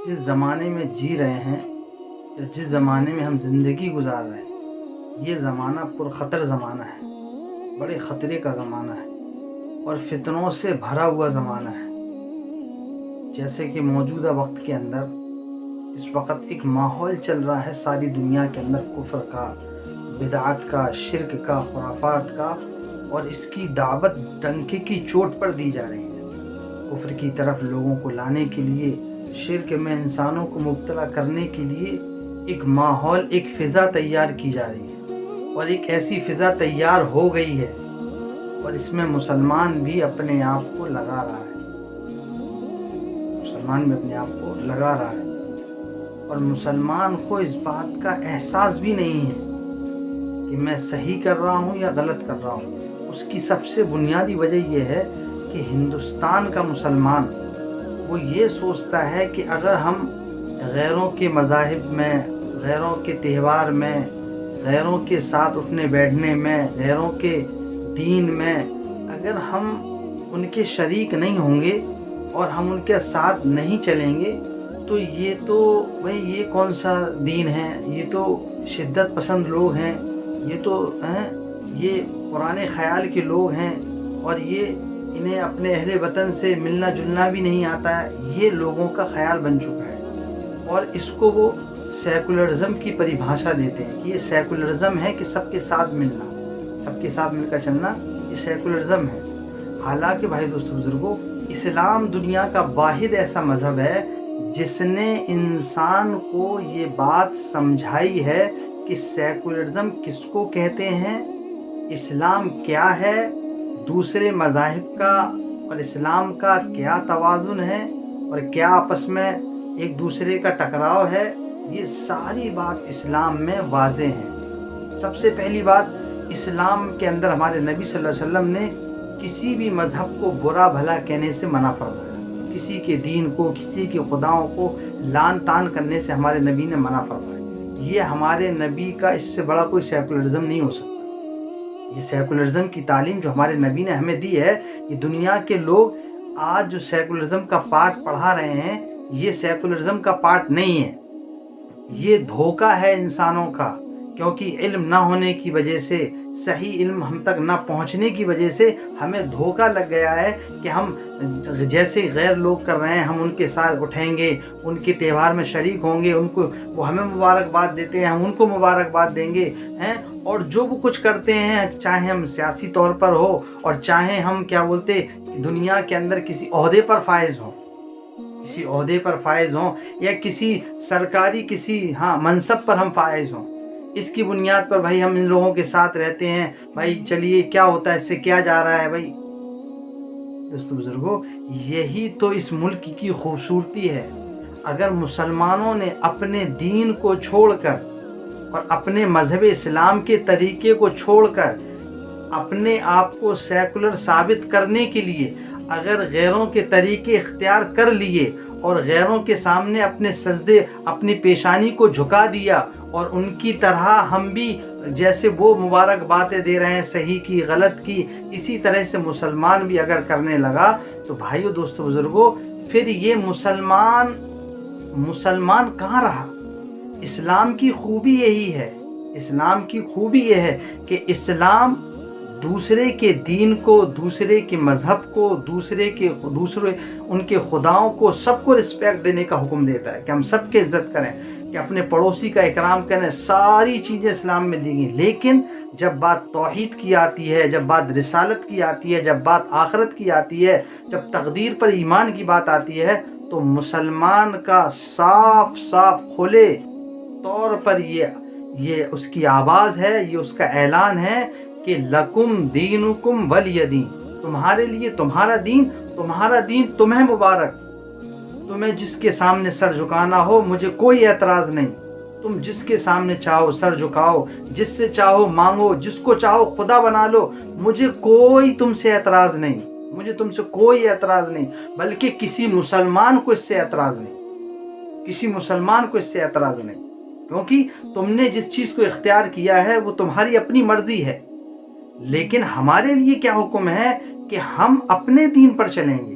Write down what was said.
जिस ज़माने में जी रहे हैं या जिस ज़माने में हम ज़िंदगी गुजार रहे हैं, ये ज़माना पुरख़तर ज़माना है, बड़े ख़तरे का ज़माना है और फितनों से भरा हुआ ज़माना है। जैसे कि मौजूदा वक्त के अंदर इस वक्त एक माहौल चल रहा है सारी दुनिया के अंदर कुफ्र का, बिदअत का, शिर्क का, खुराफात का, और इसकी दावत डंके की चोट पर दी जा रही है। कुफ्र की तरफ लोगों को लाने के लिए, शिर्क में इंसानों को मुब्तला करने के लिए एक माहौल, एक फ़िज़ा तैयार की जा रही है और एक ऐसी फ़िज़ा तैयार हो गई है और इसमें मुसलमान भी अपने आप को लगा रहा है। मुसलमान भी अपने आप को लगा रहा है और मुसलमान को इस बात का एहसास भी नहीं है कि मैं सही कर रहा हूँ या गलत कर रहा हूँ। उसकी सबसे बुनियादी वजह यह है कि हिंदुस्तान का मुसलमान वो ये सोचता है कि अगर हम गैरों के मज़ाहिब में, गैरों के त्यौहार में, गैरों के साथ उठने बैठने में, गैरों के दीन में अगर हम उनके शरीक नहीं होंगे और हम उनके साथ नहीं चलेंगे तो ये तो भाई ये कौन सा दीन है, ये तो शिद्दत पसंद लोग हैं, ये तो हैं, ये पुराने ख़याल के लोग हैं और ये इन्हें अपने अहले वतन से मिलना जुलना भी नहीं आता है। ये लोगों का ख़याल बन चुका है और इसको वो सेकुलरिज़म की परिभाषा देते हैं कि ये सेकुलरिज़म है कि सबके साथ मिलना, सबके साथ मिलकर चलना, ये सेकुलरिज़म है। हालांकि भाई दोस्तों बुज़ुर्गों, इस्लाम दुनिया का वाहिद ऐसा मज़हब है जिसने इंसान को ये बात समझाई है कि सेकुलरिज़म किसको कहते हैं, इस्लाम क्या है, दूसरे मज़ाहिब का और इस्लाम का क्या तवाज़ुन है और क्या आपस में एक दूसरे का टकराव है। ये सारी बात इस्लाम में वाज़े हैं। सबसे पहली बात, इस्लाम के अंदर हमारे नबी सल्लल्लाहु अलैहि वसल्लम ने किसी भी मज़हब को बुरा भला कहने से मना फरमाया। किसी के दीन को, किसी के खुदाओं को लान तान करने से हमारे नबी ने मना फरमाया। ये हमारे नबी का इससे बड़ा कोई सेकुलरिज़म नहीं हो सकता। ये सेकुलरिज़म की तालीम जो हमारे नबी ने हमें दी है, ये दुनिया के लोग आज जो सेकुलरिज़म का पाठ पढ़ा रहे हैं, ये सेकुलरिज़म का पाठ नहीं है। ये धोखा है इंसानों का, क्योंकि इल्म ना होने की वजह से, सही इल्म हम तक ना पहुंचने की वजह से हमें धोखा लग गया है कि हम जैसे गैर लोग कर रहे हैं हम उनके साथ उठेंगे, उनके त्यौहार में शरीक होंगे, उनको वो हमें मुबारकबाद देते हैं, हम उनको मुबारकबाद देंगे हैं। और जो वो कुछ करते हैं, चाहे हम सियासी तौर पर हो और चाहे हम क्या बोलते दुनिया के अंदर किसी ओहदे पर फायज हों, किसी ओहदे पर फायज हों या किसी सरकारी किसी मनसब पर हम फायज हों, इसकी बुनियाद पर भाई हम इन लोगों के साथ रहते हैं। भाई चलिए क्या होता है, इससे क्या जा रहा है। भाई दोस्तों बुजुर्गों, यही तो इस मुल्क की खूबसूरती है। अगर मुसलमानों ने अपने दीन को छोड़कर और अपने मजहब इस्लाम के तरीके को छोड़कर अपने आप को सेकुलर साबित करने के लिए अगर गैरों के तरीके इख्तियार कर लिए और गैरों के सामने अपने सजदे, अपनी पेशानी को झुका दिया और उनकी तरह हम भी जैसे वो मुबारकबादें दे रहे हैं सही की, गलत की, इसी तरह से मुसलमान भी अगर करने लगा तो भाइयों दोस्तों बुजुर्गों, फिर ये मुसलमान कहाँ रहा। इस्लाम की खूबी यही है, इस्लाम की खूबी यह है कि इस्लाम दूसरे के दीन को, दूसरे के मज़हब को, दूसरे उनके खुदाओं को, सबको रिस्पेक्ट देने का हुक्म देता है कि हम सबके इज़्ज़त करें, कि अपने पड़ोसी का इकराम करें। सारी चीज़ें इस्लाम में दी गई। लेकिन जब बात तौहीद की आती है, जब बात रिसालत की आती है, जब बात आखिरत की आती है, जब तकदीर पर ईमान की बात आती है, तो मुसलमान का साफ साफ खुले तौर पर ये उसकी आवाज़ है, ये उसका ऐलान है कि लकुम दीनुकुम वलिय दीन, तुम्हारे लिए तुम्हारा दीन तुम्हें मुबारक। तुम्हें जिसके सामने सर झुकाना हो मुझे कोई एतराज़ नहीं, तुम जिसके सामने चाहो सर झुकाओ, जिससे चाहो मांगो, जिसको चाहो खुदा बना लो, मुझे कोई तुमसे एतराज़ नहीं, मुझे तुमसे कोई एतराज़ नहीं। बल्कि किसी मुसलमान को इससे एतराज़ नहीं, किसी मुसलमान को इससे एतराज़ नहीं, क्योंकि तुमने जिस चीज़ को इख्तियार किया है वो तुम्हारी अपनी मर्ज़ी है। लेकिन हमारे लिए क्या हुक्म है कि हम अपने दीन पर चलेंगे,